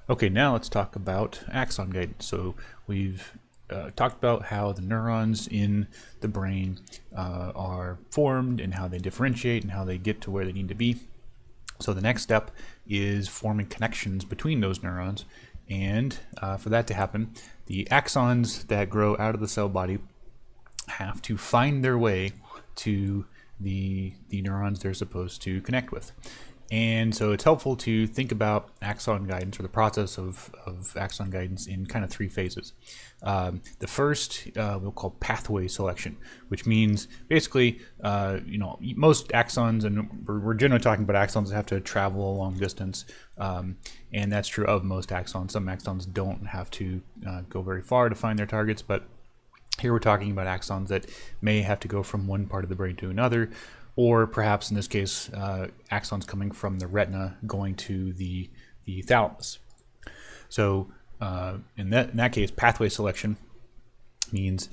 Okay, now let's talk about axon guidance. So we've talked about how the neurons in the brain are formed and how they differentiate and how they get to where they need to be. So the next step is forming connections between those neurons, and for that to happen, the axons that grow out of the cell body have to find their way to the neurons they're supposed to connect with. And so it's helpful to think about axon guidance, or the process of axon guidance, in kind of three phases. The first we'll call pathway selection, which means basically, most axons, and we're generally talking about axons that have to travel a long distance, and that's true of most axons. Some axons don't have to go very far to find their targets, but here we're talking about axons that may have to go from one part of the brain to another, or perhaps in this case, axons coming from the retina going to the thalamus. So in that case, pathway selection means,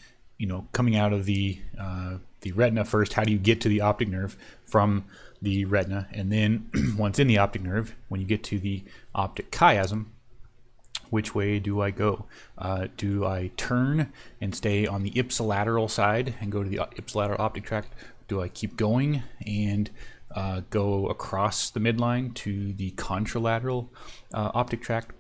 coming out of the retina first, how do you get to the optic nerve from the retina? And then once in the optic nerve, when you get to the optic chiasm, which way do I go? Do I turn and stay on the ipsilateral side and go to the ipsilateral optic tract? Do I keep going and go across the midline to the contralateral optic tract?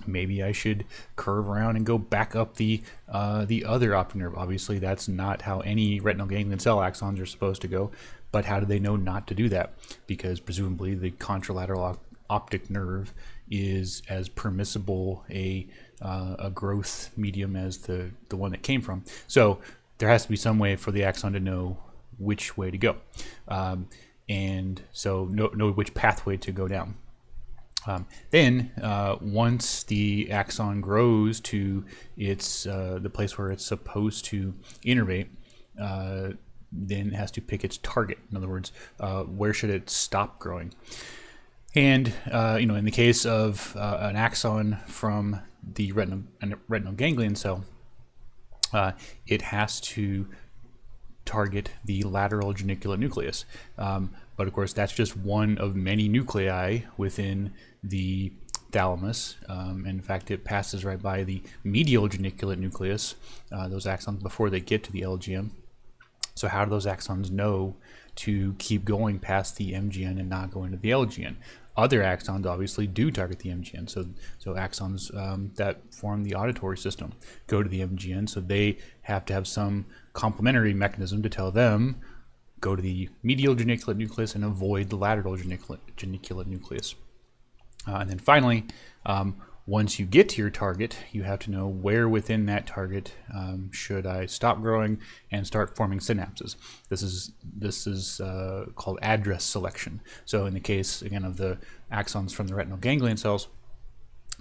Maybe I should curve around and go back up the other optic nerve. Obviously, that's not how any retinal ganglion cell axons are supposed to go. But how do they know not to do that? Because presumably the contralateral optic nerve is as permissible a growth medium as the one that came from. So there has to be some way for the axon to know which way to go, and so know which pathway to go down. Then once the axon grows to its the place where it's supposed to innervate, then it has to pick its target. In other words, where should it stop growing? And in the case of an axon from the retinal ganglion cell, it has to target the lateral geniculate nucleus. But of course, that's just one of many nuclei within the thalamus. And in fact, it passes right by the medial geniculate nucleus, those axons, before they get to the LGN. So how do those axons know to keep going past the MGN and not go into the LGN? Other axons obviously do target the MGN. So axons that form the auditory system go to the MGN. So they have to have some complementary mechanism to tell them, go to the medial geniculate nucleus and avoid the lateral geniculate nucleus. And then finally, once you get to your target, you have to know where within that target should I stop growing and start forming synapses. This is called address selection. So in the case, again, of the axons from the retinal ganglion cells,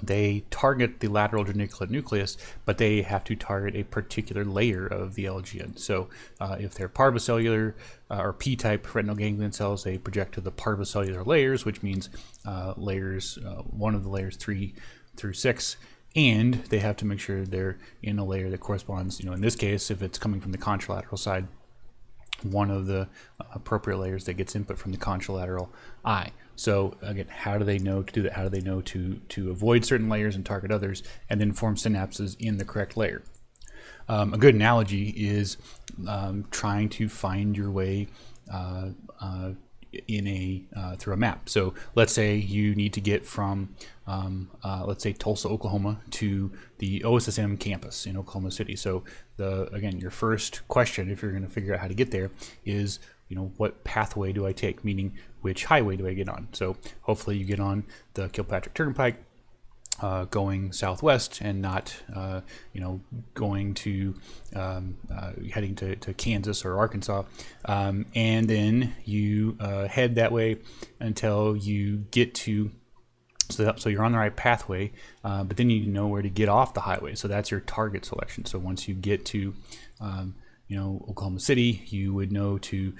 they target the lateral geniculate nucleus, but they have to target a particular layer of the LGN. So if they're parvocellular or P-type retinal ganglion cells, they project to the parvocellular layers, which means one of the layers 3 through 6, and they have to make sure they're in a layer that corresponds, in this case, if it's coming from the contralateral side, one of the appropriate layers that gets input from the contralateral eye. So again, how do they know to do that? How do they know to avoid certain layers and target others, and then form synapses in the correct layer? A good analogy is trying to find your way through a map. So let's say you need to get from let's say Tulsa, Oklahoma to the OSSM campus in Oklahoma City. So again, your first question, if you're going to figure out how to get there, is what pathway do I take? Meaning, which highway do I get on? So hopefully you get on the Kilpatrick Turnpike, going southwest, and not going to heading to Kansas or Arkansas, and then you head that way until you get to so you're on the right pathway, but then you know where to get off the highway. So that's your target selection. So once you get to Oklahoma City, you would know to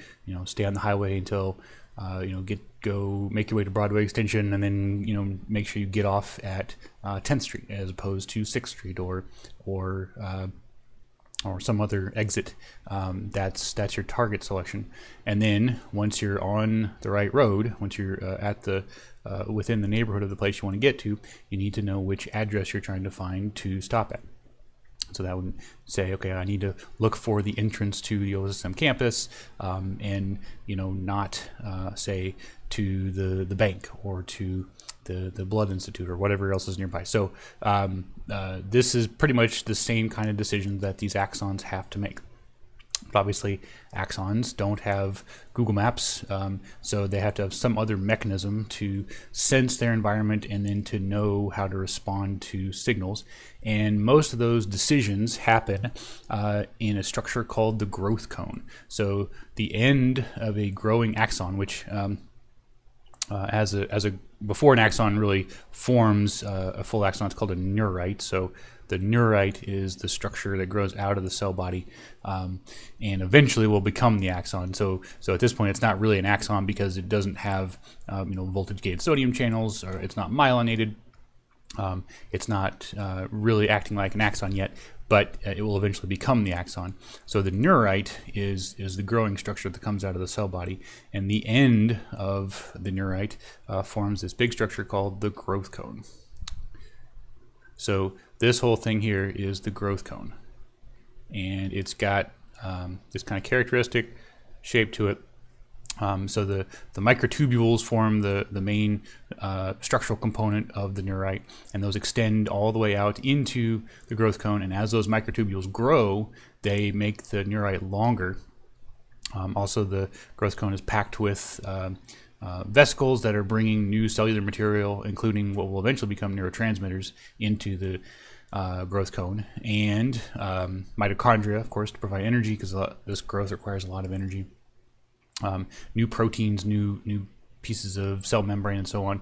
stay on the highway until make your way to Broadway Extension, and then make sure you get off at 10th Street as opposed to 6th Street or or some other exit. That's your target selection. And then once you're on the right road, once you're at the within the neighborhood of the place you want to get to, you need to know which address you're trying to find to stop at. So that would say, okay, I need to look for the entrance to the OSSM campus, and not say to the bank or to the Blood Institute or whatever else is nearby. So this is pretty much the same kind of decision that these axons have to make. But obviously, axons don't have Google Maps, so they have to have some other mechanism to sense their environment and then to know how to respond to signals. And most of those decisions happen in a structure called the growth cone. So the end of a growing axon, which before an axon really forms a full axon, it's called a neurite. So the neurite is the structure that grows out of the cell body, and eventually will become the axon. So at this point, it's not really an axon because it doesn't have voltage-gated sodium channels, or it's not myelinated. It's not really acting like an axon yet, but it will eventually become the axon. So the neurite is the growing structure that comes out of the cell body, and the end of the neurite forms this big structure called the growth cone. So this whole thing here is the growth cone, and it's got this kind of characteristic shape to it. So the microtubules form the main structural component of the neurite, and those extend all the way out into the growth cone. And as those microtubules grow, they make the neurite longer. Also, the growth cone is packed with vesicles that are bringing new cellular material, including what will eventually become neurotransmitters, into the growth cone, and mitochondria, of course, to provide energy, because this growth requires a lot of energy. New proteins, new pieces of cell membrane, and so on.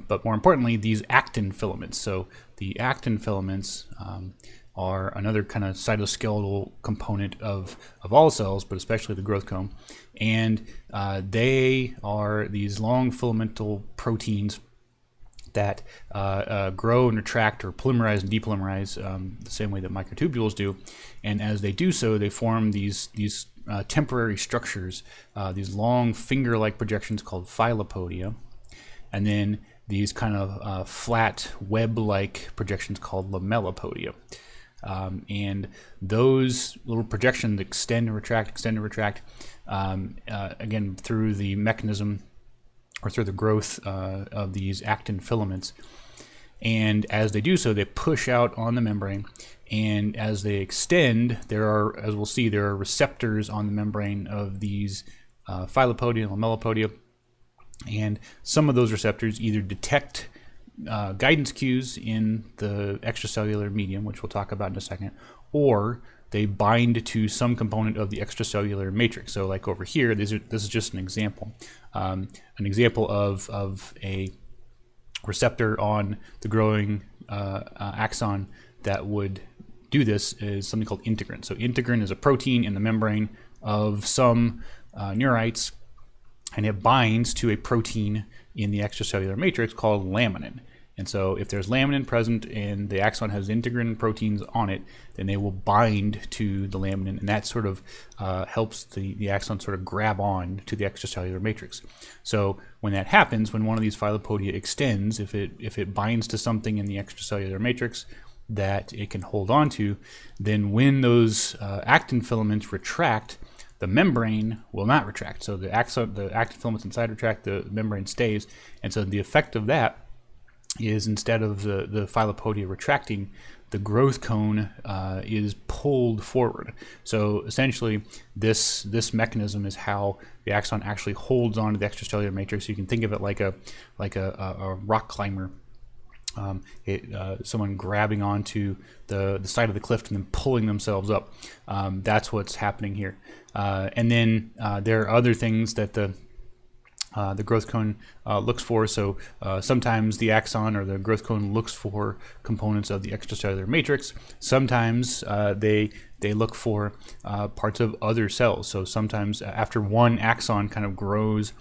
But more importantly, these actin filaments. So the actin filaments are another kind of cytoskeletal component of all cells, but especially the growth cone. And they are these long filamental proteins that grow and retract or polymerize and depolymerize the same way that microtubules do. And as they do so, they form these temporary structures, these long finger-like projections called filopodia, and then these kind of flat web-like projections called lamellipodia. And those little projections extend and retract, again, through the mechanism or through the growth of these actin filaments. And as they do so, they push out on the membrane. And as they extend, there are, as we'll see, there are receptors on the membrane of these filopodia and lamellipodia. And some of those receptors either detect guidance cues in the extracellular medium, which we'll talk about in a second, or they bind to some component of the extracellular matrix. So like over here, this is just an example. An example of a receptor on the growing axon that would do this is something called integrin. So integrin is a protein in the membrane of some neurites, and it binds to a protein in the extracellular matrix called laminin. And so if there's laminin present and the axon has integrin proteins on it, then they will bind to the laminin, and that sort of helps the axon sort of grab on to the extracellular matrix. So when that happens, when one of these filopodia extends, if it binds to something in the extracellular matrix that it can hold on to, then when those actin filaments retract, the membrane will not retract. So the actin filaments inside retract, the membrane stays. And so the effect of that is, instead of the filopodia retracting, the growth cone is pulled forward. So essentially, this mechanism is how the axon actually holds on to the extracellular matrix. You can think of it like a rock climber. Someone grabbing onto the side of the cliff and then pulling themselves up. That's what's happening here. And then there are other things that the growth cone looks for. So sometimes the axon or the growth cone looks for components of the extracellular matrix. Sometimes they look for parts of other cells. So sometimes after one axon kind of grows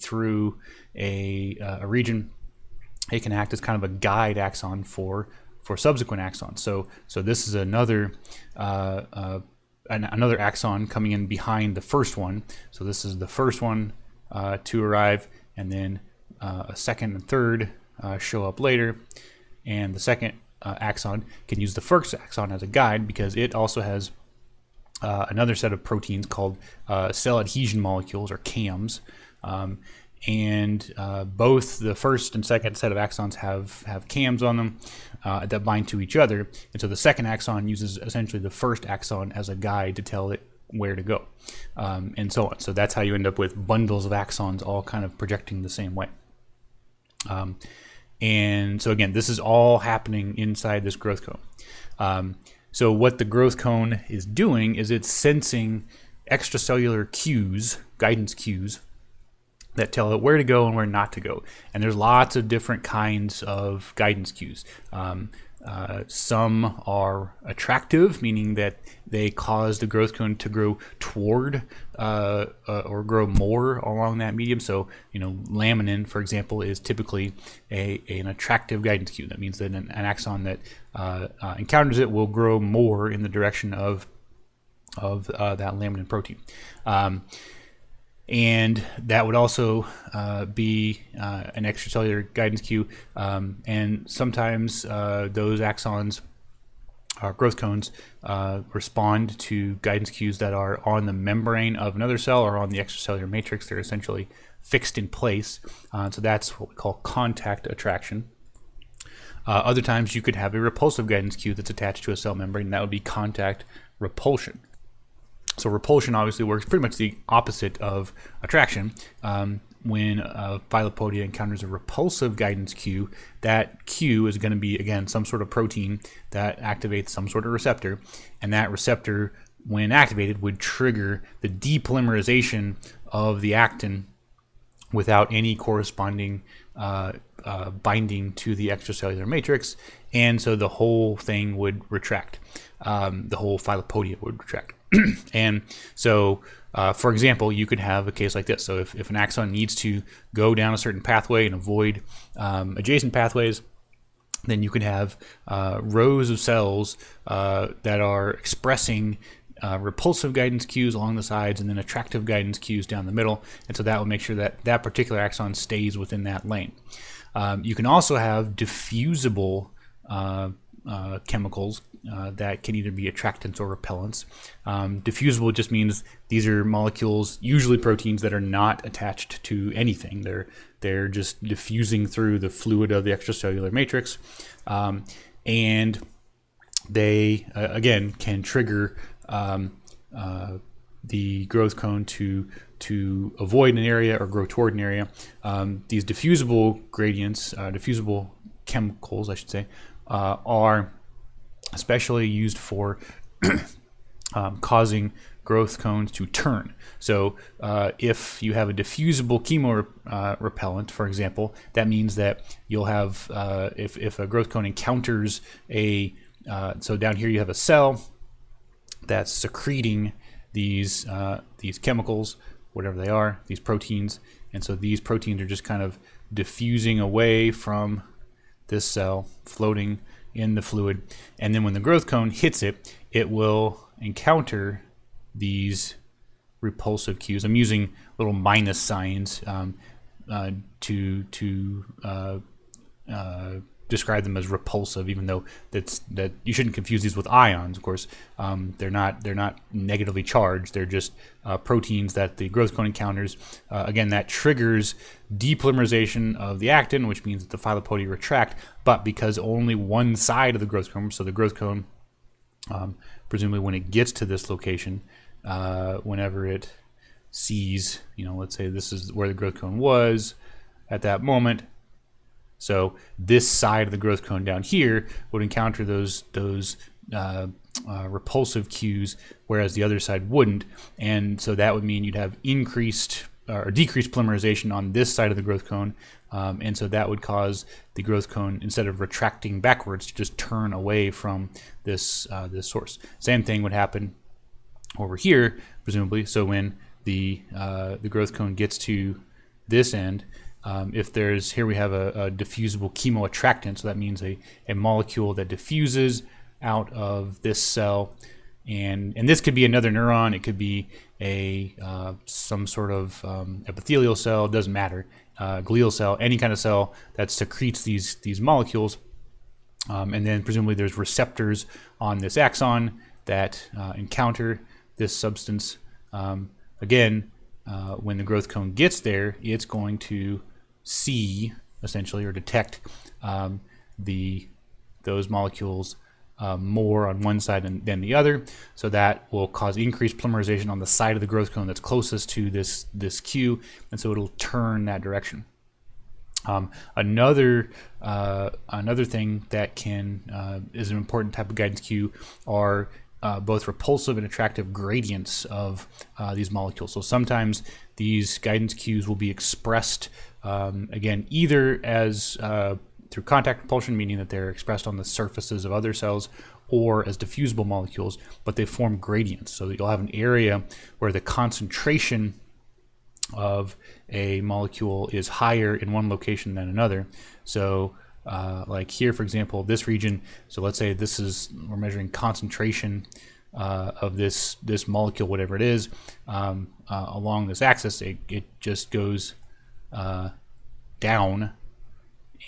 through a region, it can act as kind of a guide axon for for subsequent axons. So this is another another axon coming in behind the first one. So this is the first one to arrive, and then a second and third show up later, and the second axon can use the first axon as a guide because it also has another set of proteins called cell adhesion molecules, or CAMs, and both the first and second set of axons have CAMs on them that bind to each other, and so the second axon uses essentially the first axon as a guide to tell it where to go, and so on. So that's how you end up with bundles of axons all kind of projecting the same way. And so again, this is all happening inside this growth cone. So what the growth cone is doing is it's sensing extracellular cues, guidance cues, that tell it where to go and where not to go. And there's lots of different kinds of guidance cues. Some are attractive, meaning that they cause the growth cone to grow toward or grow more along that medium. So, laminin, for example, is typically an attractive guidance cue. That means that an axon that encounters it will grow more in the direction of that laminin protein. And that would also be an extracellular guidance cue, and sometimes those axons, growth cones, respond to guidance cues that are on the membrane of another cell or on the extracellular matrix. They're essentially fixed in place, so that's what we call contact attraction. Other times you could have a repulsive guidance cue that's attached to a cell membrane, and that would be contact repulsion. So repulsion obviously works pretty much the opposite of attraction. When a Phylopodia encounters a repulsive guidance cue, that cue is going to be, again, some sort of protein that activates some sort of receptor, and that receptor, when activated, would trigger the depolymerization of the actin without any corresponding binding to the extracellular matrix, and so the whole thing would retract. The whole Phylopodia would retract. And so, for example, you could have a case like this. So if an axon needs to go down a certain pathway and avoid adjacent pathways, then you could have rows of cells that are expressing repulsive guidance cues along the sides and then attractive guidance cues down the middle. And so that will make sure that that particular axon stays within that lane. You can also have diffusible chemicals that can either be attractants or repellents. Diffusible just means these are molecules, usually proteins, that are not attached to anything. They're just diffusing through the fluid of the extracellular matrix, and they again can trigger the growth cone to avoid an area or grow toward an area. These diffusible gradients, diffusible chemicals, I should say, are especially used for causing growth cones to turn. So if you have a diffusible chemo repellent, for example, that means that you'll have, if a growth cone encounters so down here you have a cell that's secreting these chemicals, whatever they are, these proteins, and so these proteins are just kind of diffusing away from this cell, floating in the fluid, and then when the growth cone hits it, it will encounter these repulsive cues. I'm using little minus signs to describe them as repulsive, even though that you shouldn't confuse these with ions. Of course, they're not negatively charged. They're just proteins that the growth cone encounters. Again, that triggers depolymerization of the actin, which means that the Phylopodia retract. But because only one side of the growth cone, so the growth cone, presumably when it gets to this location, whenever it sees, let's say this is where the growth cone was at that moment. So this side of the growth cone down here would encounter those repulsive cues, whereas the other side wouldn't. And so that would mean you'd have increased or decreased polymerization on this side of the growth cone. And so that would cause the growth cone, instead of retracting backwards, to just turn away from this source. Same thing would happen over here, presumably. So when the growth cone gets to this end, If there's, here we have a diffusible chemoattractant, so that means a molecule that diffuses out of this cell, and this could be another neuron, it could be a some sort of epithelial cell, doesn't matter, glial cell, any kind of cell that secretes these molecules. And then presumably there's receptors on this axon that encounter this substance. Again, when the growth cone gets there, it's going to see, essentially, or detect those molecules more on one side than the other. So that will cause increased polymerization on the side of the growth cone that's closest to this cue, and so it'll turn that direction. Another thing that is an important type of guidance cue are both repulsive and attractive gradients of these molecules. So sometimes these guidance cues will be expressed, again, either as through contact repulsion, meaning that they're expressed on the surfaces of other cells, or as diffusible molecules, but they form gradients. So that you'll have an area where the concentration of a molecule is higher in one location than another. So like here, for example, this region, so let's say we're measuring concentration of this molecule, whatever it is, along this axis. It just goes down,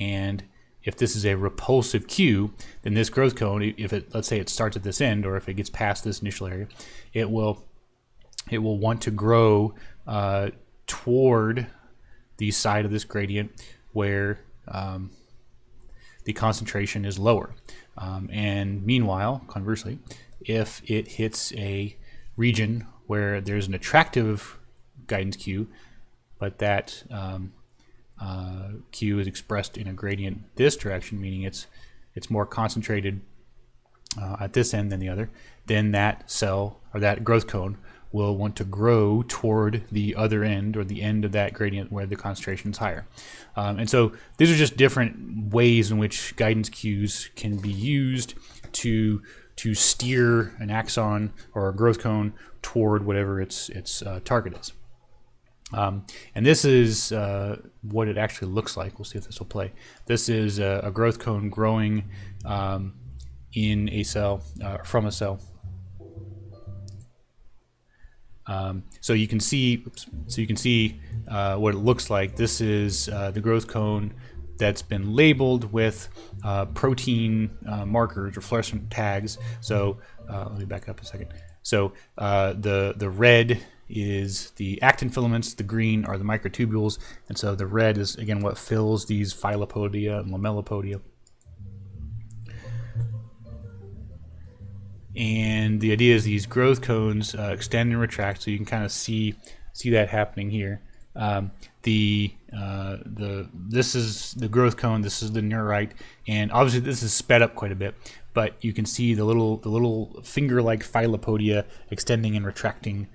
and if this is a repulsive cue, then this growth cone, let's say it starts at this end, or if it gets past this initial area, it will want to grow toward the side of this gradient where the concentration is lower. And meanwhile, conversely, if it hits a region where there's an attractive guidance cue, but that cue is expressed in a gradient this direction, meaning it's more concentrated at this end than the other, then that cell, or that growth cone, will want to grow toward the other end, or the end of that gradient where the concentration is higher. And so these are just different ways in which guidance cues can be used to steer an axon or a growth cone toward whatever its target is. And this is what it actually looks like. We'll see if this will play. This is a growth cone growing in a cell, from a cell. So you can see, what it looks like. This is the growth cone that's been labeled with protein markers or fluorescent tags. So let me back up a second. So the red is the actin filaments, the green are the microtubules, and so the red is, again, what fills these filopodia and lamellipodia. And the idea is these growth cones extend and retract, so you can kind of see that happening here. This is the growth cone, this is the neurite, and obviously this is sped up quite a bit, but you can see the little finger-like filopodia extending and retracting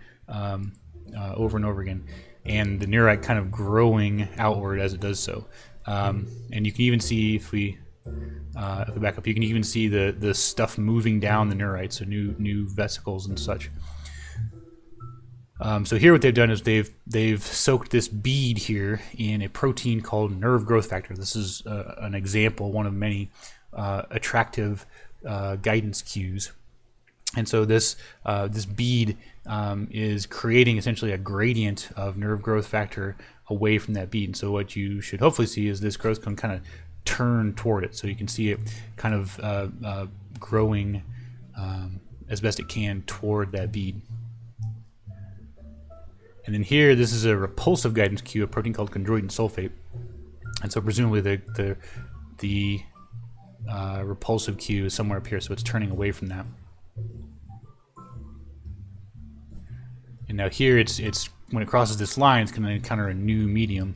over and over again, and the neurite kind of growing outward as it does so. And you can even see, if we back up, you can even see the stuff moving down the neurite, so new vesicles and such. So here what they've done is they've soaked this bead here in a protein called nerve growth factor. This is an example, one of many attractive guidance cues. And so this bead is creating essentially a gradient of nerve growth factor away from that bead. And so what you should hopefully see is this growth cone kind of turn toward it. So you can see it kind of growing as best it can toward that bead. And then here, this is a repulsive guidance cue, a protein called chondroitin sulfate. And so presumably the repulsive cue is somewhere up here, so it's turning away from that. And now here, it's when it crosses this line, it's going to encounter a new medium.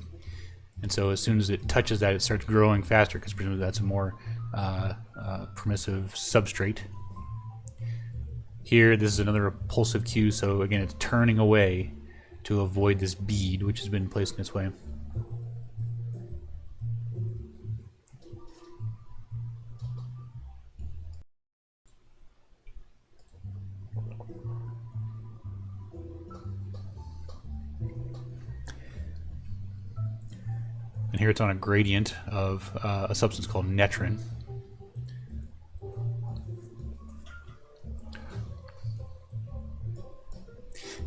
And so as soon as it touches that, it starts growing faster, because presumably that's a more permissive substrate. Here, this is another repulsive cue, so again, it's turning away to avoid this bead, which has been placed in its way. and here it's on a gradient of a substance called netrin.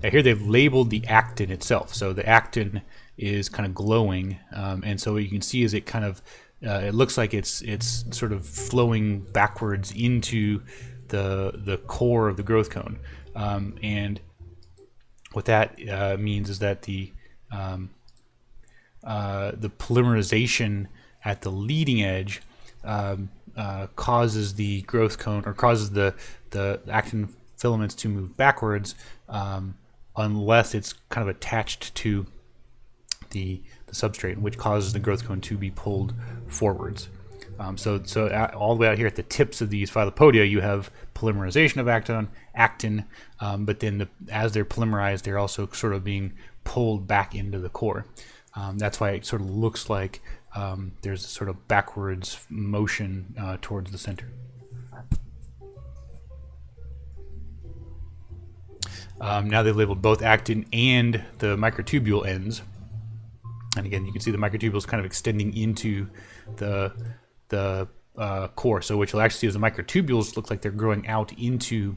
Now here they've labeled the actin itself. So the actin is kind of glowing, and so what you can see is it kind of it looks like it's sort of flowing backwards into the core of the growth cone, and what that means is that the polymerization at the leading edge causes the growth cone, or causes the actin filaments to move backwards, unless it's kind of attached to the substrate, which causes the growth cone to be pulled forwards. So all the way out here at the tips of these filopodia, you have polymerization of actin, but then as they're polymerized, they're also sort of being pulled back into the core. That's why it sort of looks like there's a sort of backwards motion towards the center. Now they've labeled both actin and the microtubule ends. And again, you can see the microtubules kind of extending into the core. So what you'll actually see is the microtubules look like they're growing out into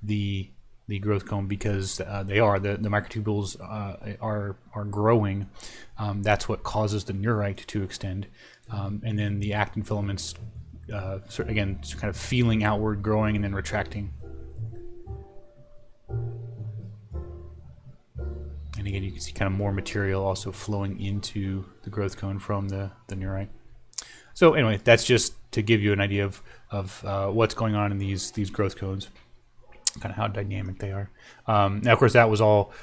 the growth cone, because they are. The microtubules are growing. That's what causes the neurite to extend. And then the actin filaments, again, kind of feeling outward, growing, and then retracting. And again, you can see kind of more material also flowing into the growth cone from the neurite. So anyway, that's just to give you an idea of what's going on in these growth cones, kind of how dynamic they are. Now, of course, that was all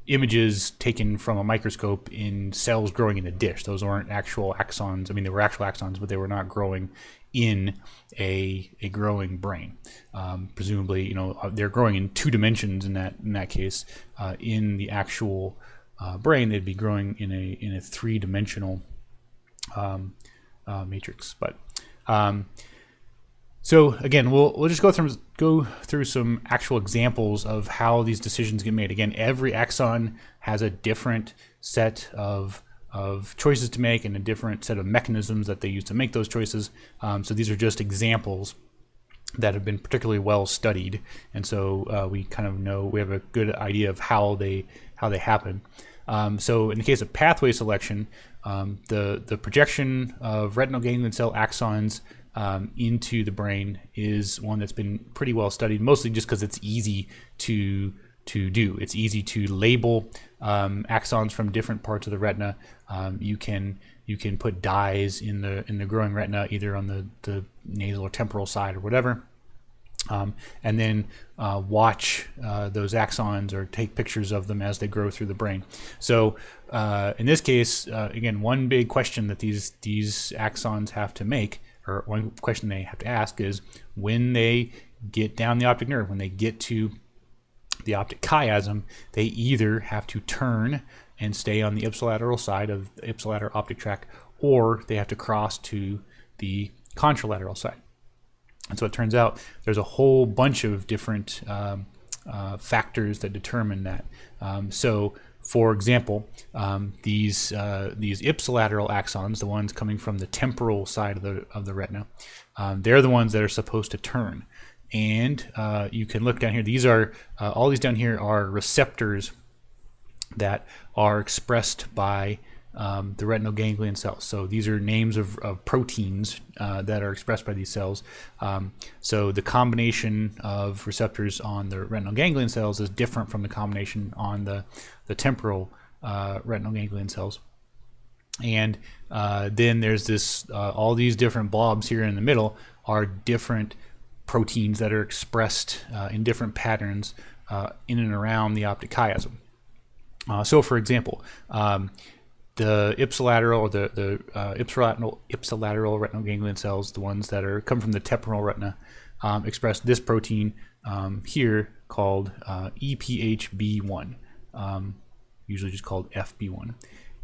images taken from a microscope in cells growing in a dish. Those weren't actual axons. I mean, they were actual axons, but they were not growing in a growing brain. Presumably, you know, they're growing in 2 dimensions in that case. In the actual brain, they'd be growing in a 3-dimensional matrix. But so again, we'll just go through some actual examples of how these decisions get made. Again, every axon has a different set of choices to make and a different set of mechanisms that they use to make those choices. So these are just examples that have been particularly well studied, and so we kind of know, we have a good idea of how they happen. So in the case of pathway selection, the projection of retinal ganglion cell axons into the brain is one that's been pretty well studied, mostly just because it's easy to do. It's easy to label axons from different parts of the retina. You can put dyes in the growing retina, either on the nasal or temporal side or whatever, and then watch those axons or take pictures of them as they grow through the brain. So in this case, again, one big question that these axons have to make, or one question they have to ask, is when they get down the optic nerve, when they get to the optic chiasm, they either have to turn and stay on the ipsilateral side of the ipsilateral optic tract, or they have to cross to the contralateral side. And so it turns out there's a whole bunch of different factors that determine that. So for example, these ipsilateral axons, the ones coming from the temporal side of the retina, they're the ones that are supposed to turn. And you can look down here. These are all these down here are receptors that are expressed by the retinal ganglion cells. So these are names of proteins that are expressed by these cells. So the combination of receptors on the retinal ganglion cells is different from the combination on the temporal retinal ganglion cells. And then there's this all these different blobs here in the middle are different proteins that are expressed in different patterns in and around the optic chiasm. So for example, the ipsilateral or the ipsilateral retinal ganglion cells, the ones that come from the temporal retina, express this protein here called EPHB1, usually just called FB1.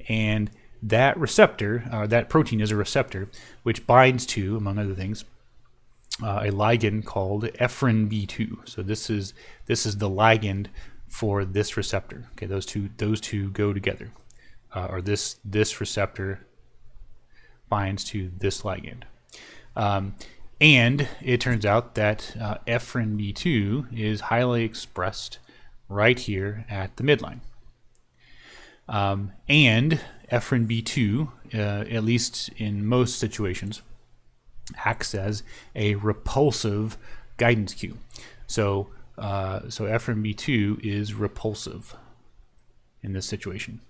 And that receptor, that protein is a receptor which binds to, among other things, a ligand called ephrin B2. So this is the ligand for this receptor. Okay, those two go together. or this receptor binds to this ligand. And it turns out that ephrin B2 is highly expressed right here at the midline. And ephrin B2, at least in most situations, acts as a repulsive guidance cue. So ephrin B2 is repulsive in this situation,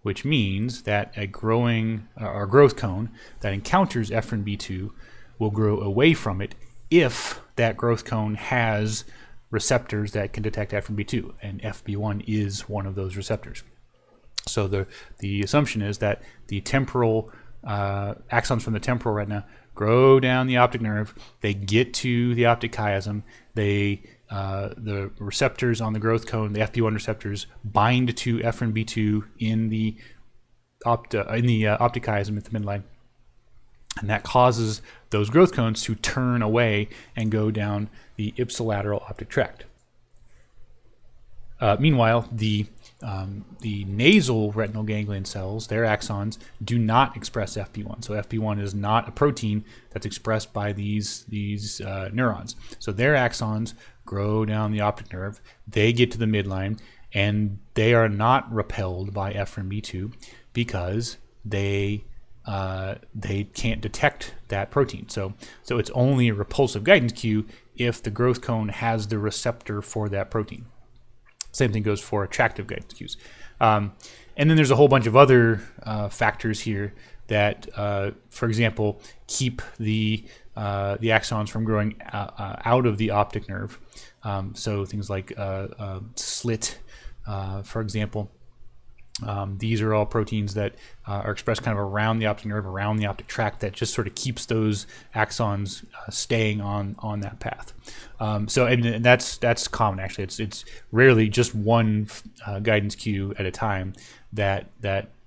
which means that a growth cone that encounters ephrin B2 will grow away from it if that growth cone has receptors that can detect ephrin B2, and FB1 is one of those receptors. So the assumption is that the temporal axons from the temporal retina grow down the optic nerve, they get to the optic chiasm, the receptors on the growth cone, the FB1 receptors, bind to ephrin B2 in the optic chiasm at the midline, and that causes those growth cones to turn away and go down the ipsilateral optic tract. Meanwhile, the nasal retinal ganglion cells, their axons, do not express FB1. So FB1 is not a protein that's expressed by these neurons. So their axons grow down the optic nerve, they get to the midline, and they are not repelled by ephrin B2 because they can't detect that protein. So it's only a repulsive guidance cue if the growth cone has the receptor for that protein. Same thing goes for attractive guidance cues. And then there's a whole bunch of other factors here that, for example, keep the axons from growing out of the optic nerve. So things like slit, for example. These are all proteins that are expressed kind of around the optic nerve, around the optic tract, that just sort of keeps those axons staying on that path. And that's common, actually. It's rarely just one guidance cue at a time that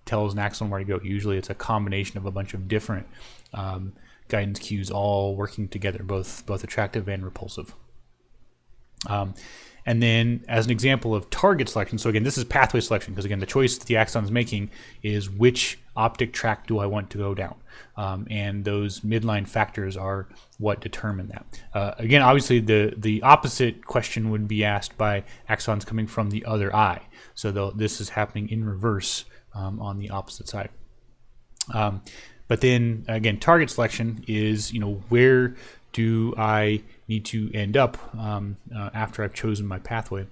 tells an axon where to go. Usually it's a combination of a bunch of different guidance cues all working together, both attractive and repulsive. And then as an example of target selection, so again, this is pathway selection, because again, the choice that the axon is making is which optic tract do I want to go down. And those midline factors are what determine that. Again, obviously the opposite question would be asked by axons coming from the other eye. So this is happening in reverse on the opposite side. But then again, target selection is, where do I need to end up after I've chosen my pathway?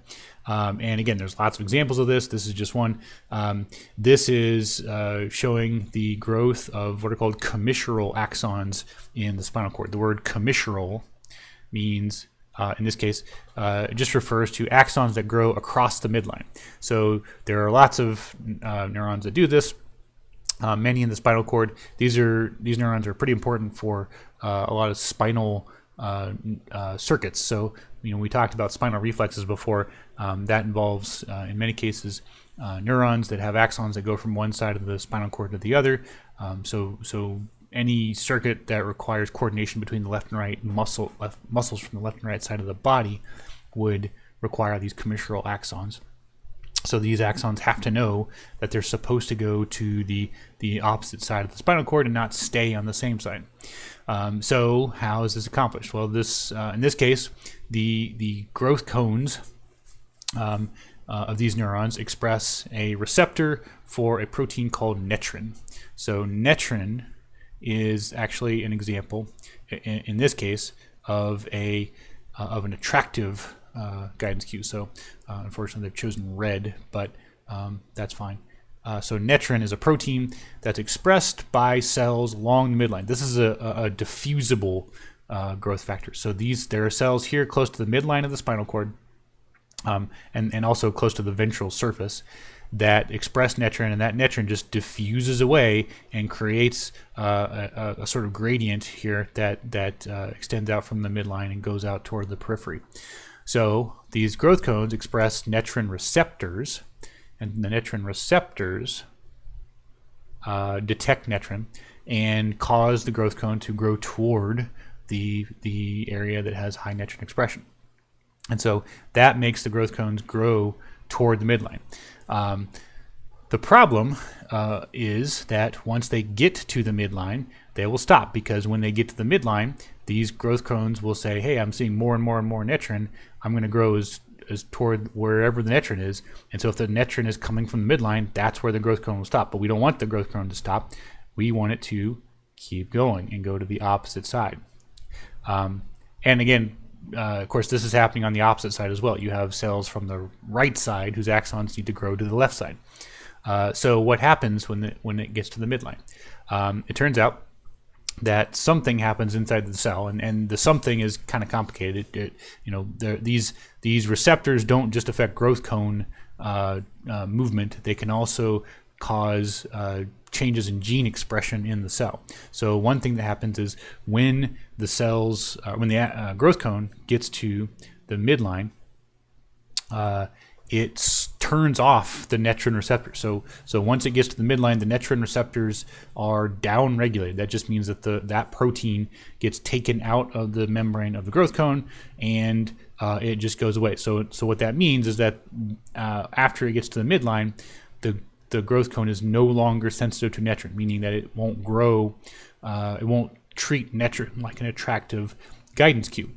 And again, there's lots of examples of this. This is just one. This is showing the growth of what are called commissural axons in the spinal cord. The word commissural means, in this case, it just refers to axons that grow across the midline. So there are lots of neurons that do this. Many in the spinal cord. These neurons are pretty important for a lot of spinal circuits. So we talked about spinal reflexes before. That involves, in many cases, neurons that have axons that go from one side of the spinal cord to the other. So any circuit that requires coordination between the left and right muscles from the left and right side of the body would require these commissural axons. So these axons have to know that they're supposed to go to the opposite side of the spinal cord and not stay on the same side. So how is this accomplished? Well, in this case, the growth cones of these neurons express a receptor for a protein called netrin. So netrin is actually an example, in this case, of an attractive guidance cue. So unfortunately they've chosen red, but that's fine. So netrin is a protein that's expressed by cells along the midline. This is a diffusible growth factor. So there are cells here close to the midline of the spinal cord, and also close to the ventral surface, that express netrin, and that netrin just diffuses away and creates a sort of gradient here that extends out from the midline and goes out toward the periphery. So these growth cones express netrin receptors, and the netrin receptors detect netrin and cause the growth cone to grow toward the area that has high netrin expression. And so that makes the growth cones grow toward the midline. The problem is that once they get to the midline, they will stop, because when they get to the midline, these growth cones will say, hey, I'm seeing more and more and more netrin. I'm going to grow as toward wherever the netrin is. And so if the netrin is coming from the midline, that's where the growth cone will stop. But we don't want the growth cone to stop. We want it to keep going and go to the opposite side. And again, of course, this is happening on the opposite side as well. You have cells from the right side whose axons need to grow to the left side. So what happens when it gets to the midline? It turns out that something happens inside the cell, and the something is kind of complicated. These receptors don't just affect growth cone movement; they can also cause changes in gene expression in the cell. So one thing that happens is when the cells, when the growth cone gets to the midline, it turns off the netrin receptor. So once it gets to the midline, the netrin receptors are down-regulated. That just means that that protein gets taken out of the membrane of the growth cone, and it just goes away. So what that means is that after it gets to the midline, the growth cone is no longer sensitive to netrin, meaning that it won't grow, it won't treat netrin like an attractive guidance cue.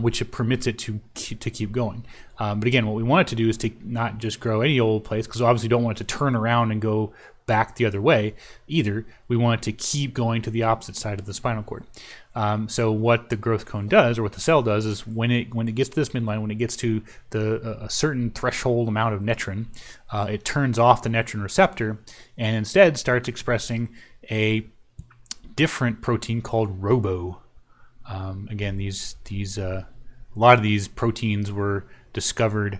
Which it permits it to keep going. But again, what we want it to do is to not just grow any old place, because we obviously don't want it to turn around and go back the other way either. We want it to keep going to the opposite side of the spinal cord. So what the growth cone does, or what the cell does, is when it gets to this midline, when it gets to a certain threshold amount of netrin, it turns off the netrin receptor and instead starts expressing a different protein called ROBO. Again, a lot of these proteins were discovered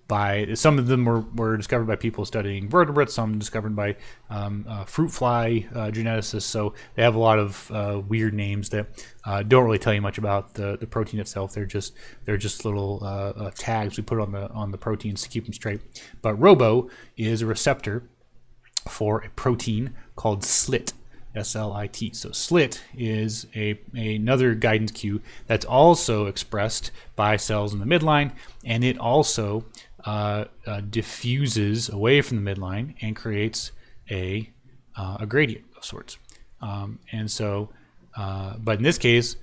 by, some of them were discovered by people studying vertebrates, some discovered by fruit fly geneticists. So they have a lot of weird names that don't really tell you much about the protein itself. They're just little tags we put on the proteins to keep them straight. But ROBO is a receptor for a protein called SLIT. SLIT. So SLIT is another guidance cue that's also expressed by cells in the midline, and it also diffuses away from the midline and creates a gradient of sorts. But in this case,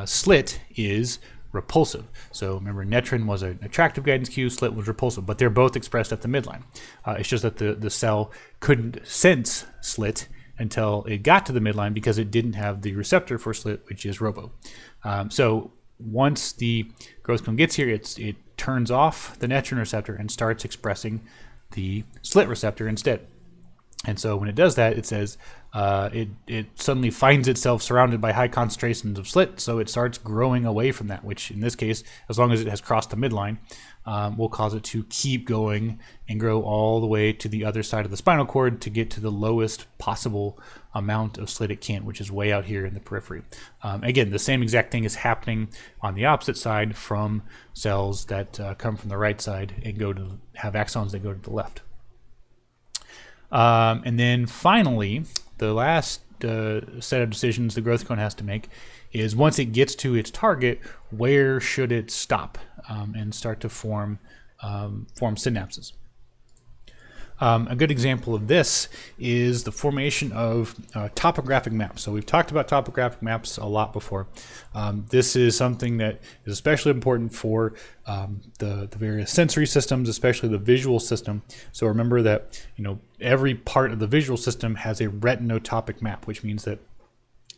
SLIT is repulsive. So remember, netrin was an attractive guidance cue, SLIT was repulsive, but they're both expressed at the midline. It's just that the cell couldn't sense SLIT until it got to the midline because it didn't have the receptor for SLIT, which is ROBO. So once the growth cone gets here, it turns off the netrin receptor and starts expressing the SLIT receptor instead. And so when it does that, it says it suddenly finds itself surrounded by high concentrations of SLIT, so it starts growing away from that, which in this case, as long as it has crossed the midline, will cause it to keep going and grow all the way to the other side of the spinal cord to get to the lowest possible amount of SLIT it can, which is way out here in the periphery. Again, the same exact thing is happening on the opposite side from cells that come from the right side and have axons that go to the left. And then finally, the last set of decisions the growth cone has to make is, once it gets to its target, where should it stop and start to form synapses. A good example of this is the formation of topographic maps. So we've talked about topographic maps a lot before. This is something that is especially important for the various sensory systems, especially the visual system. So remember that every part of the visual system has a retinotopic map, which means that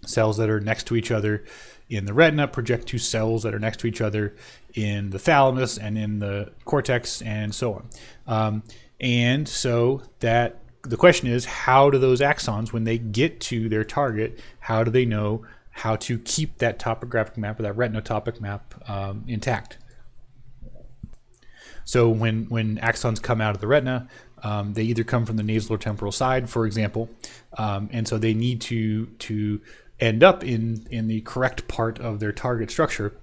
cells that are next to each other in the retina project to cells that are next to each other in the thalamus and in the cortex, and so on. And so that the question is, how do those axons, when they get to their target, how do they know how to keep that topographic map, or that retinotopic map, intact? So when axons come out of the retina, they either come from the nasal or temporal side, for example, and so they need to end up in the correct part of their target structure.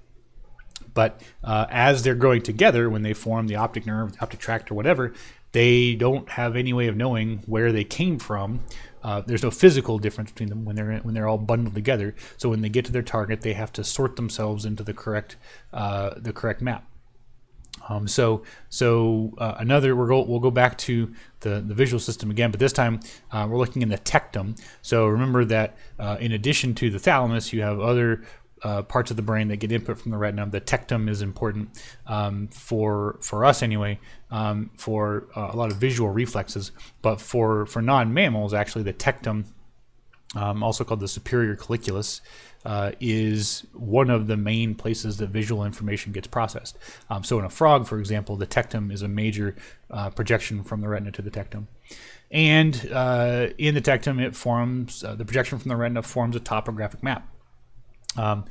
But as they're growing together, when they form the optic nerve, the optic tract, or whatever, they don't have any way of knowing where they came from. There's no physical difference between them when they're all bundled together. So when they get to their target, they have to sort themselves into the correct map. Another, we'll go back to the visual system again, but this time we're looking in the tectum. So remember that in addition to the thalamus, you have other parts of the brain that get input from the retina. The tectum is important for us anyway, for a lot of visual reflexes. But for non-mammals, actually, the tectum, also called the superior colliculus, is one of the main places that visual information gets processed. So in a frog, for example, the tectum is a major projection from the retina to the tectum. And in the tectum, it forms, the projection from the retina forms a topographic map. That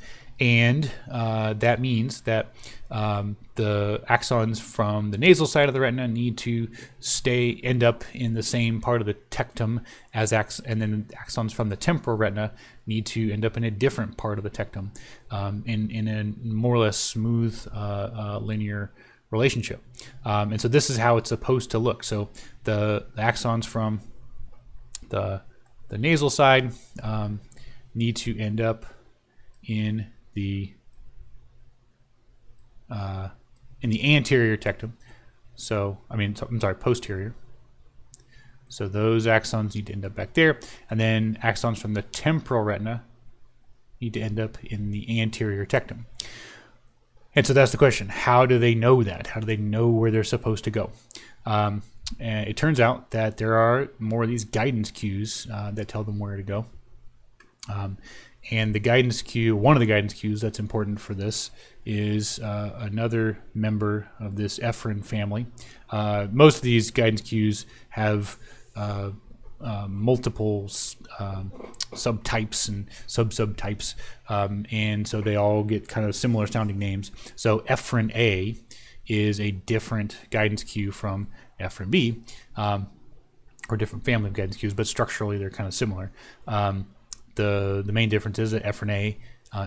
means that the axons from the nasal side of the retina need to end up in the same part of the tectum as and then axons from the temporal retina need to end up in a different part of the tectum, in a more or less smooth linear relationship. And so this is how it's supposed to look. So the axons from the nasal side need to end up in the anterior tectum. So I'm sorry, posterior. So those axons need to end up back there, and then axons from the temporal retina need to end up in the anterior tectum. And so that's the question: how do they know that? How do they know where they're supposed to go? And it turns out that there are more of these guidance cues that tell them where to go. And the guidance cue, one of the guidance cues that's important for this, is another member of this efferent family. Most of these guidance cues have multiple subtypes and subtypes, and so they all get kind of similar sounding names. So efferent A is a different guidance cue from efferent B, or different family of guidance cues, but structurally they're kind of similar. The main difference is that efferent A,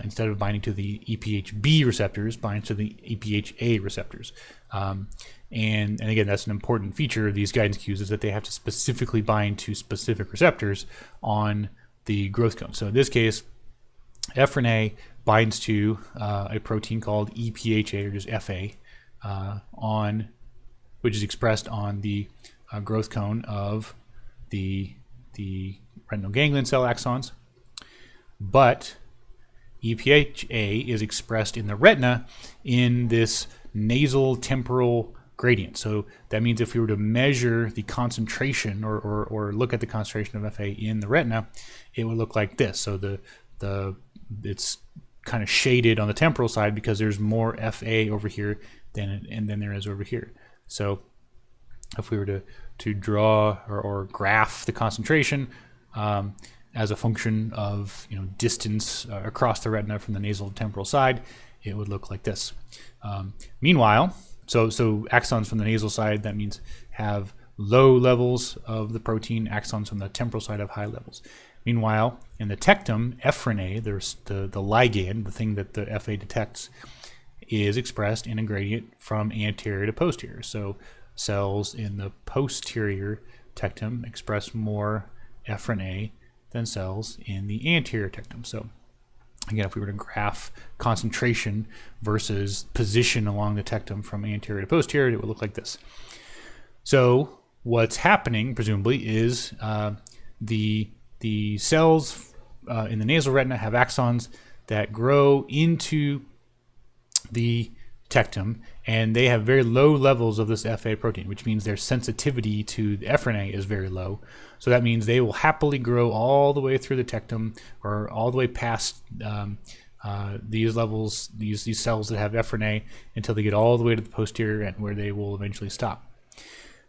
instead of binding to the EPHB receptors, binds to the EPHA receptors. And again, that's an important feature of these guidance cues, is that they have to specifically bind to specific receptors on the growth cone. So in this case, efferent A binds to a protein called EPHA, or just FA, which is expressed on the growth cone of the retinal ganglion cell axons. But EPHA is expressed in the retina in this nasal temporal gradient. So that means if we were to measure the concentration or look at the concentration of FA in the retina, it would look like this. So it's kind of shaded on the temporal side because there's more FA over here than there is over here. So if we were to draw or graph the concentration as a function of distance across the retina from the nasal to temporal side, it would look like this. Meanwhile, so axons from the nasal side, that means have low levels of the protein. Axons from the temporal side have high levels. Meanwhile, in the tectum, efferent A, there's the ligand, the thing that the FA detects, is expressed in a gradient from anterior to posterior. So cells in the posterior tectum express more efferent A than cells in the anterior tectum. So again, if we were to graph concentration versus position along the tectum from anterior to posterior, it would look like this. So what's happening, presumably, is the cells in the nasal retina have axons that grow into the tectum, and they have very low levels of this FA protein, which means their sensitivity to the efferent A is very low. So that means they will happily grow all the way through the tectum, or all the way past these levels, these cells that have efferent A, until they get all the way to the posterior end, where they will eventually stop.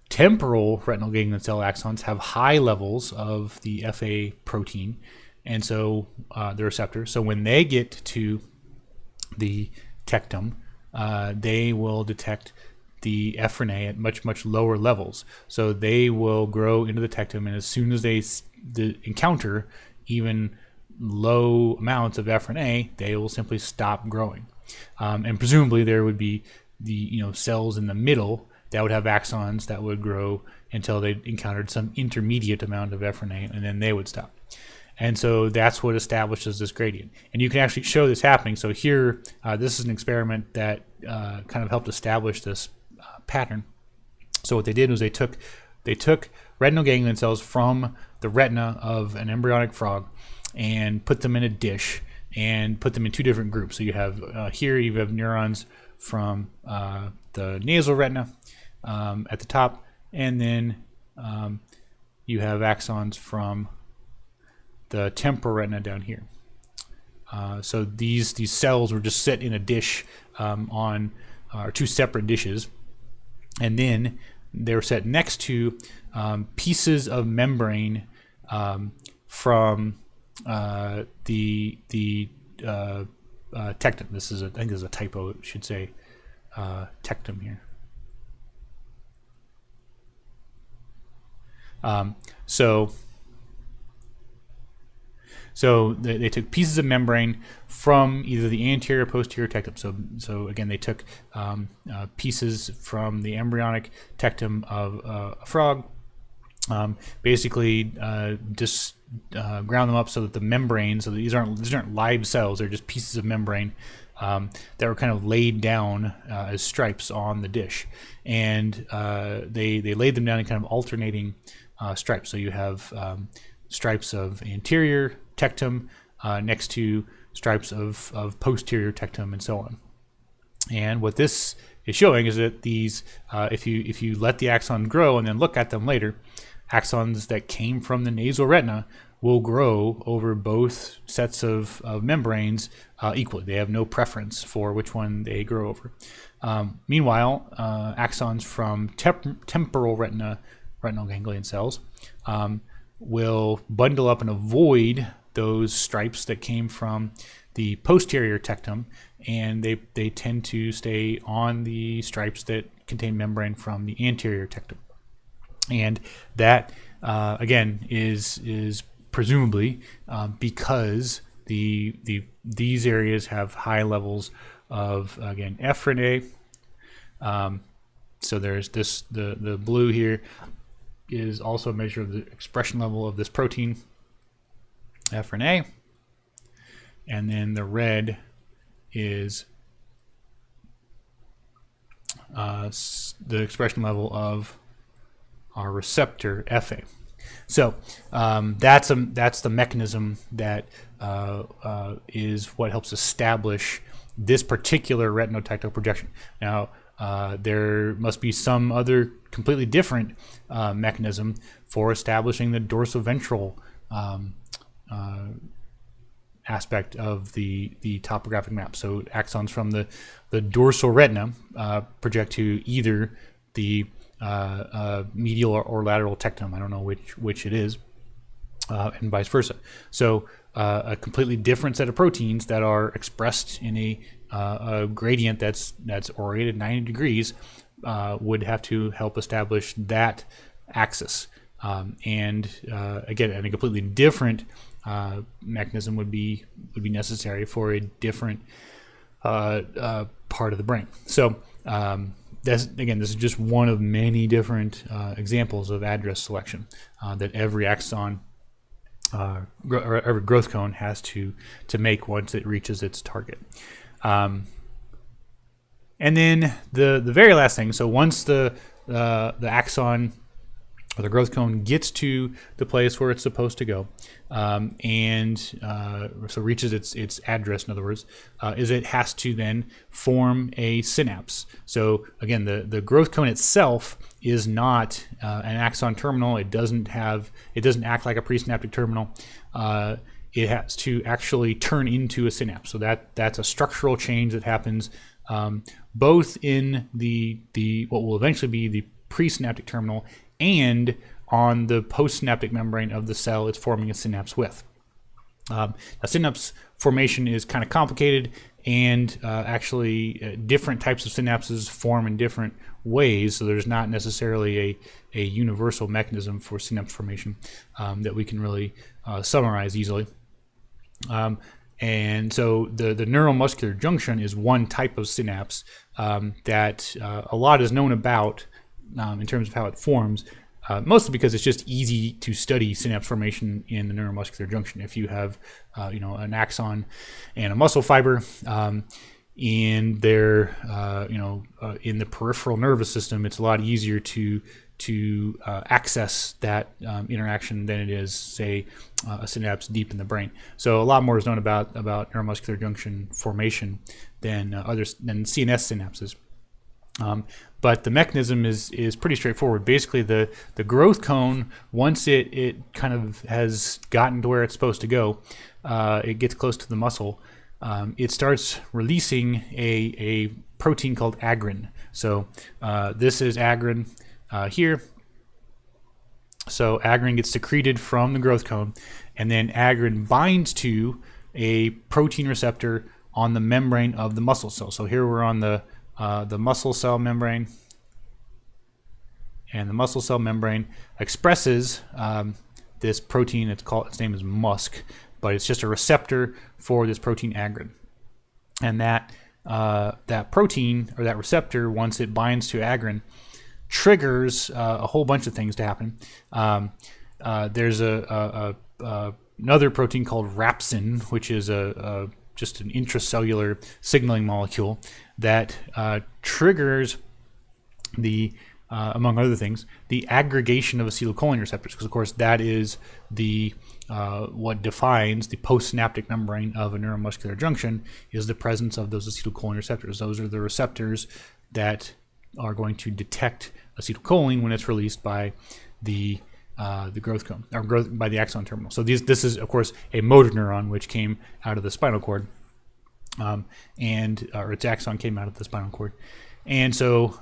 Temporal retinal ganglion cell axons have high levels of the FA protein, and so the receptor. So when they get to the tectum, they will detect the efferent A at much lower levels. So they will grow into the tectum, and as soon as they encounter even low amounts of efferent A, they will simply stop growing. And presumably there would be the cells in the middle that would have axons that would grow until they encountered some intermediate amount of efferent A, and then they would stop. And so that's what establishes this gradient. And you can actually show this happening. So here, this is an experiment that kind of helped establish this pattern. So what they did was they took retinal ganglion cells from the retina of an embryonic frog and put them in a dish and put them in two different groups. So you have here you have neurons from the nasal retina at the top, and then you have axons from the temporal retina down here. So these cells were just set in a dish on two separate dishes, and then they were set next to pieces of membrane from the tectum. This is I think this is a typo. It should say tectum here. So they took pieces of membrane from either the anterior or posterior tectum. So again, they took pieces from the embryonic tectum of a frog, basically just ground them up so that the membrane, so that these aren't live cells, they're just pieces of membrane that were kind of laid down as stripes on the dish. And they laid them down in kind of alternating stripes. So you have stripes of anterior tectum next to stripes of posterior tectum, and so on. And what this is showing is that these, if you let the axons grow and then look at them later, axons that came from the nasal retina will grow over both sets of membranes equally. They have no preference for which one they grow over. Meanwhile, axons from temporal retinal ganglion cells will bundle up and avoid those stripes that came from the posterior tectum, and they tend to stay on the stripes that contain membrane from the anterior tectum. And that again is presumably because these areas have high levels of, again, ephrin A. So there's this, the blue here is also a measure of the expression level of this protein, ephrin A, and then the red is the expression level of our receptor Fa. So that's the mechanism that is what helps establish this particular retinotactile projection. Now, there must be some other completely different mechanism for establishing the dorsoventral aspect of the topographic map. So axons from the dorsal retina project to either the medial or lateral tectum. I don't know which it is, and vice versa. So a completely different set of proteins that are expressed in a gradient that's oriented 90 degrees would have to help establish that axis. And again, a completely different mechanism would be necessary for a different part of the brain. So this is just one of many different examples of address selection that every axon or every growth cone has to make once it reaches its target. And then the very last thing. So once the axon or the growth cone gets to the place where it's supposed to go, and so reaches its address, in other words, is it has to then form a synapse. So again, the growth cone itself is not an axon terminal. It doesn't act like a presynaptic terminal. It has to actually turn into a synapse. So that's a structural change that happens both in the what will eventually be the presynaptic terminal and on the postsynaptic membrane of the cell it's forming a synapse with. Now, synapse formation is kind of complicated, and actually different types of synapses form in different ways, so there's not necessarily a universal mechanism for synapse formation that we can really summarize easily. And so the neuromuscular junction is one type of synapse that a lot is known about in terms of how it forms. mostly because it's just easy to study synapse formation in the neuromuscular junction. If you have an axon and a muscle fiber, in their in the peripheral nervous system, it's a lot easier to access that interaction than it is, say, a synapse deep in the brain. So a lot more is known about neuromuscular junction formation than CNS synapses. But the mechanism is pretty straightforward. Basically, the growth cone, once it kind of has gotten to where it's supposed to go, it gets close to the muscle. It starts releasing a protein called agrin. So this is agrin here. So agrin gets secreted from the growth cone, and then agrin binds to a protein receptor on the membrane of the muscle cell. So here we're on the muscle cell membrane, and the muscle cell membrane expresses this protein. Its name is MuSK, but it's just a receptor for this protein agrin. And that protein, or that receptor, once it binds to agrin, triggers a whole bunch of things to happen. There's another protein called rhabsin, which is just an intracellular signaling molecule that triggers the among other things, the aggregation of acetylcholine receptors, because of course that is the what defines the postsynaptic membrane of a neuromuscular junction, is the presence of those acetylcholine receptors. Those are the receptors that are going to detect acetylcholine when it's released by the growth cone, or by the axon terminal. So this is, of course, a motor neuron which came out of the spinal cord, or its axon came out of the spinal cord. And so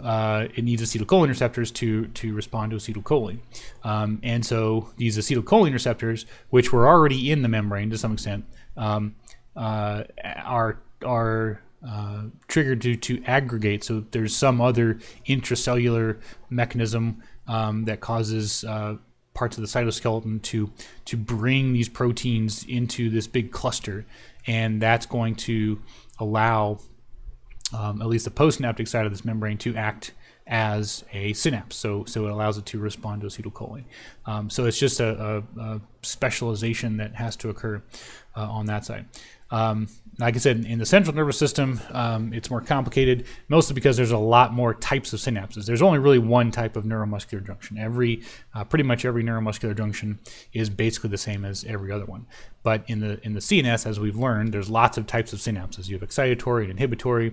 it needs acetylcholine receptors to respond to acetylcholine. And so these acetylcholine receptors, which were already in the membrane to some extent, are triggered to aggregate. So there's some other intracellular mechanism that causes parts of the cytoskeleton to bring these proteins into this big cluster, and that's going to allow at least the postsynaptic side of this membrane to act as a synapse. So it allows it to respond to acetylcholine. So it's just a specialization that has to occur on that side. Like I said, in the central nervous system, it's more complicated, mostly because there's a lot more types of synapses. There's only really one type of neuromuscular junction. Pretty much every neuromuscular junction is basically the same as every other one. But in the CNS, as we've learned, there's lots of types of synapses. You have excitatory and inhibitory.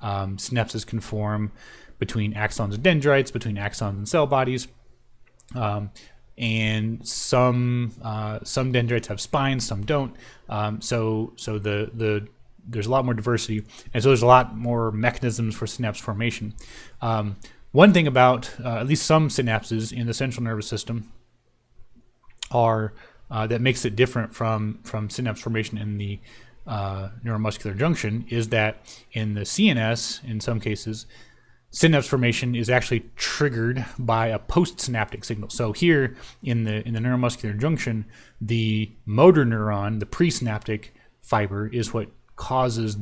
Synapses can form between axons and dendrites, between axons and cell bodies. And some dendrites have spines, some don't. So there's a lot more diversity, and so there's a lot more mechanisms for synapse formation. One thing about at least some synapses in the central nervous system are that makes it different from synapse formation in the neuromuscular junction is that in the CNS, in some cases, synapse formation is actually triggered by a postsynaptic signal. So here in the neuromuscular junction, the motor neuron, the presynaptic fiber, is what causes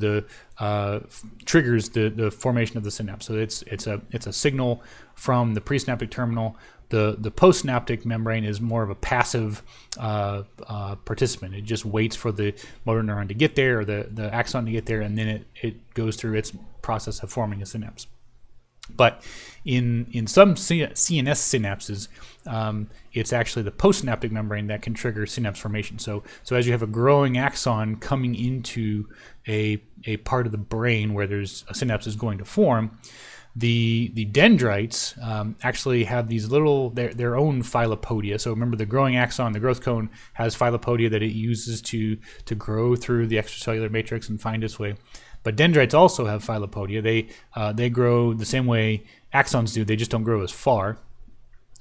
triggers the formation of the synapse. So it's a signal from the presynaptic terminal. The postsynaptic membrane is more of a passive participant. It just waits for the motor neuron to get there, or the axon to get there, and then it goes through its process of forming a synapse. But in some CNS synapses, it's actually the postsynaptic membrane that can trigger synapse formation. So as you have a growing axon coming into a part of the brain where there's a synapse is going to form, the dendrites actually have these little their own filopodia. So remember, the growing axon, the growth cone, has filopodia that it uses to grow through the extracellular matrix and find its way. But dendrites also have filopodia. They grow the same way axons do. They just don't grow as far.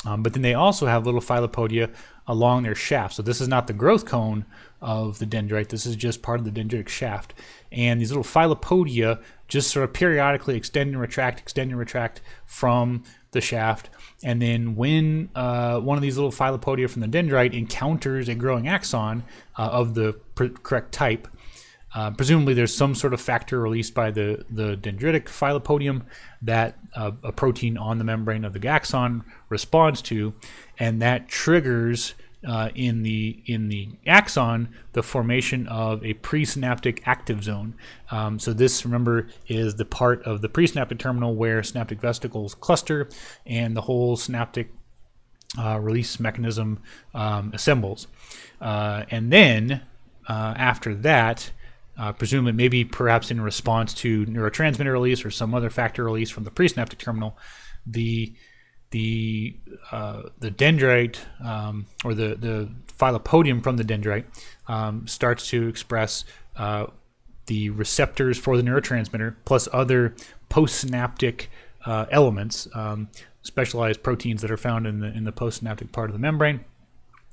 But then they also have little filopodia along their shaft. So this is not the growth cone of the dendrite. This is just part of the dendritic shaft. And these little filopodia just sort of periodically extend and retract from the shaft. And then when one of these little filopodia from the dendrite encounters a growing axon of the correct type, Presumably there's some sort of factor released by the dendritic filopodium that a protein on the membrane of the axon responds to, and that triggers in the axon the formation of a presynaptic active zone. So this, remember, is the part of the presynaptic terminal where synaptic vesicles cluster and the whole synaptic release mechanism assembles. And then after that, presumably maybe perhaps in response to neurotransmitter release or some other factor release from the presynaptic terminal, the dendrite or the filopodium from the dendrite starts to express the receptors for the neurotransmitter plus other postsynaptic elements, specialized proteins that are found in the postsynaptic part of the membrane.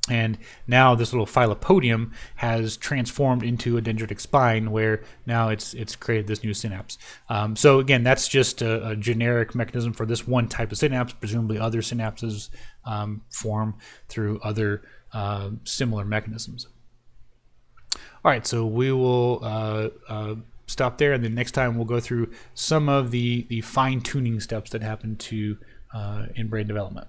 And now this little filopodium has transformed into a dendritic spine, where now it's created this new synapse. So again, that's just a generic mechanism for this one type of synapse. Presumably other synapses form through other similar mechanisms. All right, so we will stop there, and then next time we'll go through some of the fine-tuning steps that happen in brain development.